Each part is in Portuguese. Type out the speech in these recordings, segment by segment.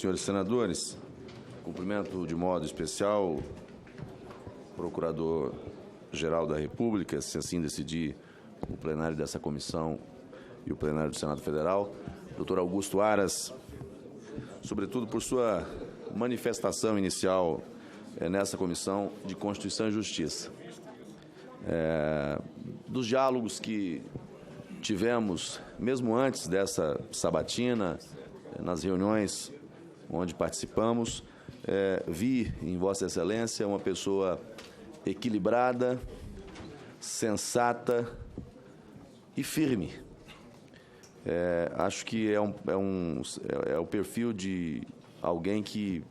Senhores senadores, cumprimento de modo especial o Procurador-Geral da República, se assim decidir o plenário dessa comissão e o plenário do Senado Federal, doutor Augusto Aras, sobretudo por sua manifestação inicial nessa comissão de Constituição e Justiça. Dos diálogos que tivemos, mesmo antes dessa sabatina, nas reuniões onde participamos, vi em Vossa Excelência uma pessoa equilibrada, sensata e firme. Acho que é o perfil de alguém que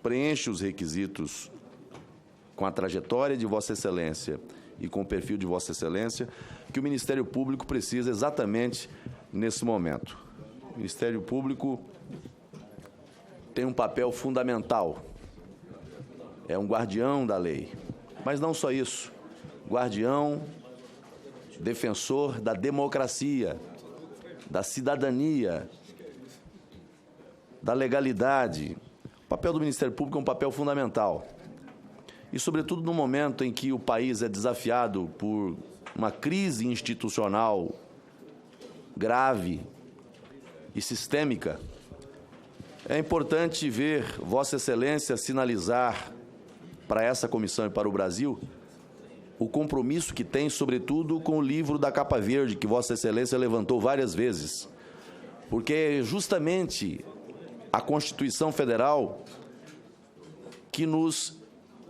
preenche os requisitos com a trajetória de Vossa Excelência e com o perfil de Vossa Excelência que o Ministério Público precisa exatamente nesse momento. O Ministério Público tem um papel fundamental, é um guardião da lei, mas não só isso, guardião, defensor da democracia, da cidadania, da legalidade. O papel do Ministério Público é um papel fundamental. E, sobretudo, no momento em que o país é desafiado por uma crise institucional grave e sistêmica, é importante ver Vossa Excelência sinalizar para essa comissão e para o Brasil o compromisso que tem, sobretudo, com o livro da capa verde, que Vossa Excelência levantou várias vezes. Porque é justamente a Constituição Federal que nos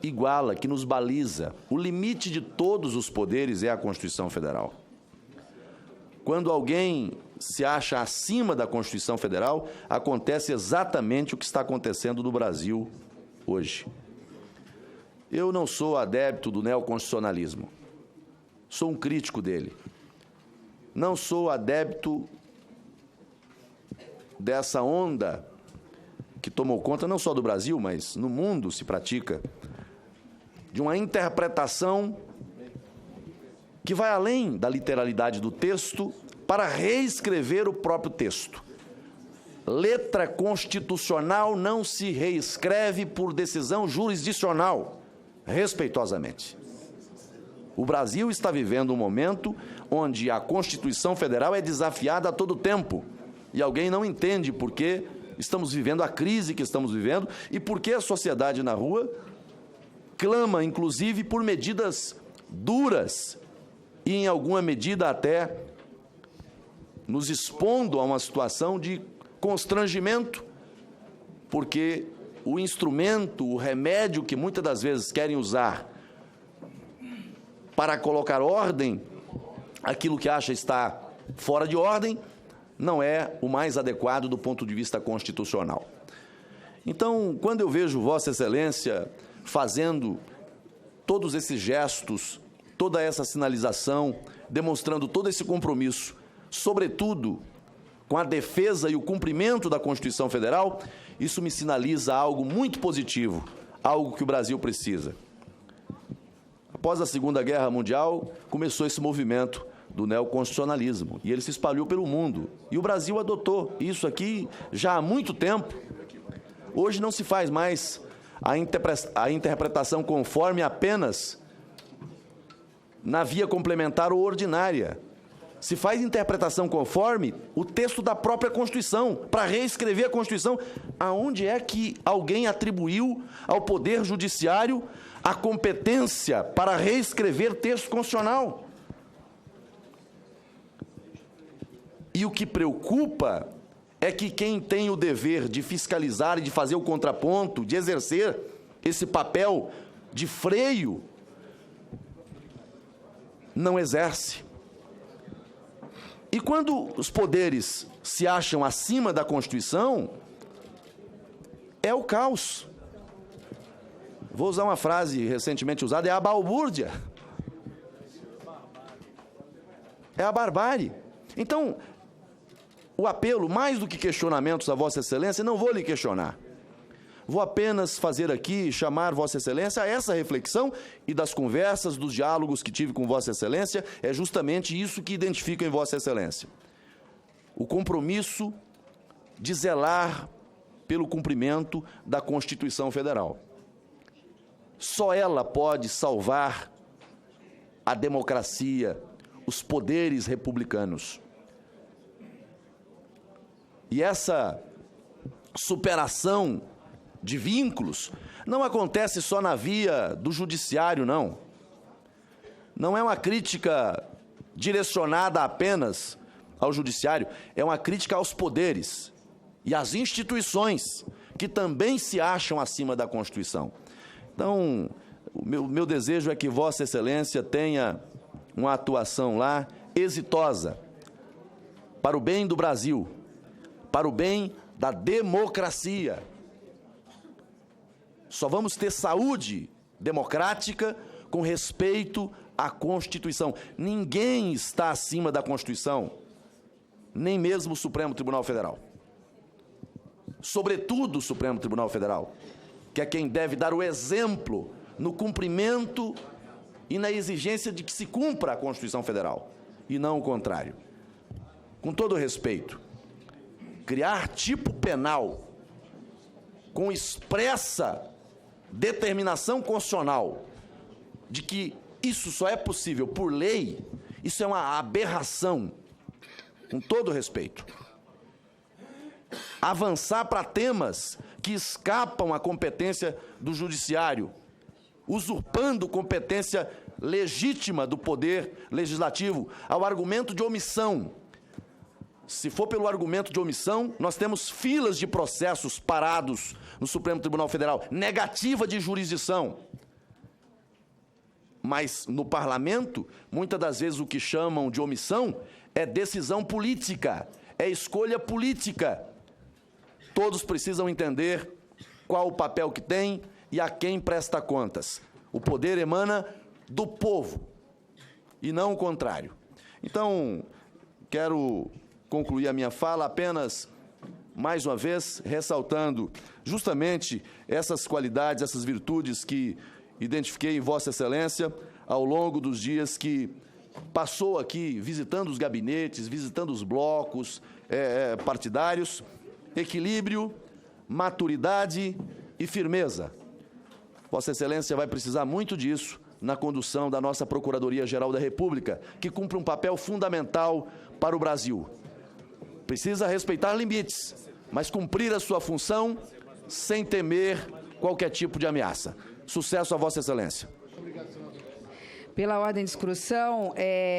iguala, que nos baliza. O limite de todos os poderes é a Constituição Federal. Quando alguém se acha acima da Constituição Federal, acontece exatamente o que está acontecendo no Brasil hoje. Eu não sou adepto do neoconstitucionalismo. Sou um crítico dele. Não sou adepto dessa onda que tomou conta não só do Brasil, mas no mundo se pratica, de uma interpretação que vai além da literalidade do texto para reescrever o próprio texto. Letra constitucional não se reescreve por decisão jurisdicional, respeitosamente. O Brasil está vivendo um momento onde a Constituição Federal é desafiada a todo tempo e alguém não entende por que estamos vivendo a crise que estamos vivendo e por que a sociedade na rua clama, inclusive, por medidas duras e, em alguma medida, até nos expondo a uma situação de constrangimento, porque o instrumento, o remédio que muitas das vezes querem usar para colocar ordem, aquilo que acha estar fora de ordem, não é o mais adequado do ponto de vista constitucional. Então, quando eu vejo Vossa Excelência fazendo todos esses gestos, toda essa sinalização, demonstrando todo esse compromisso, sobretudo com a defesa e o cumprimento da Constituição Federal, isso me sinaliza algo muito positivo, algo que o Brasil precisa. Após a Segunda Guerra Mundial, começou esse movimento do neoconstitucionalismo, e ele se espalhou pelo mundo. E o Brasil adotou isso aqui já há muito tempo. Hoje não se faz mais a interpretação conforme apenas na via complementar ou ordinária. Se faz interpretação conforme o texto da própria Constituição, para reescrever a Constituição. Aonde é que alguém atribuiu ao Poder Judiciário a competência para reescrever texto constitucional? E o que preocupa é que quem tem o dever de fiscalizar e de fazer o contraponto, de exercer esse papel de freio, não exerce. E quando os poderes se acham acima da Constituição, é o caos. Vou usar uma frase recentemente usada, é a balbúrdia. É a barbárie. Então, o apelo, mais do que questionamentos a Vossa Excelência, não vou lhe questionar. Vou apenas fazer aqui, chamar Vossa Excelência a essa reflexão e das conversas, dos diálogos que tive com Vossa Excelência, é justamente isso que identifica em Vossa Excelência. O compromisso de zelar pelo cumprimento da Constituição Federal. Só ela pode salvar a democracia, os poderes republicanos. E essa superação de vínculos não acontece só na via do judiciário, não. Não é uma crítica direcionada apenas ao judiciário, é uma crítica aos poderes e às instituições que também se acham acima da Constituição. Então, o meu desejo é que Vossa Excelência tenha uma atuação lá exitosa para o bem do Brasil, para o bem da democracia. Só vamos ter saúde democrática com respeito à Constituição. Ninguém está acima da Constituição, nem mesmo o Supremo Tribunal Federal. Sobretudo o Supremo Tribunal Federal, que é quem deve dar o exemplo no cumprimento e na exigência de que se cumpra a Constituição Federal, e não o contrário. Com todo respeito, criar tipo penal com expressa determinação constitucional de que isso só é possível por lei, isso é uma aberração, com todo respeito. Avançar para temas que escapam à competência do judiciário, usurpando competência legítima do poder legislativo, ao argumento de omissão. Se for pelo argumento de omissão, nós temos filas de processos parados no Supremo Tribunal Federal, negativa de jurisdição. Mas no parlamento, muitas das vezes o que chamam de omissão é decisão política, é escolha política. Todos precisam entender qual o papel que tem e a quem presta contas. O poder emana do povo e não o contrário. Então, quero concluir a minha fala apenas, mais uma vez, ressaltando justamente essas qualidades, essas virtudes que identifiquei em Vossa Excelência ao longo dos dias que passou aqui visitando os gabinetes, visitando os blocos partidários. Equilíbrio, maturidade e firmeza. Vossa Excelência vai precisar muito disso na condução da nossa Procuradoria-Geral da República, que cumpre um papel fundamental para o Brasil. Precisa respeitar limites, mas cumprir a sua função sem temer qualquer tipo de ameaça. Sucesso a Vossa Excelência. Pela ordem de discussão,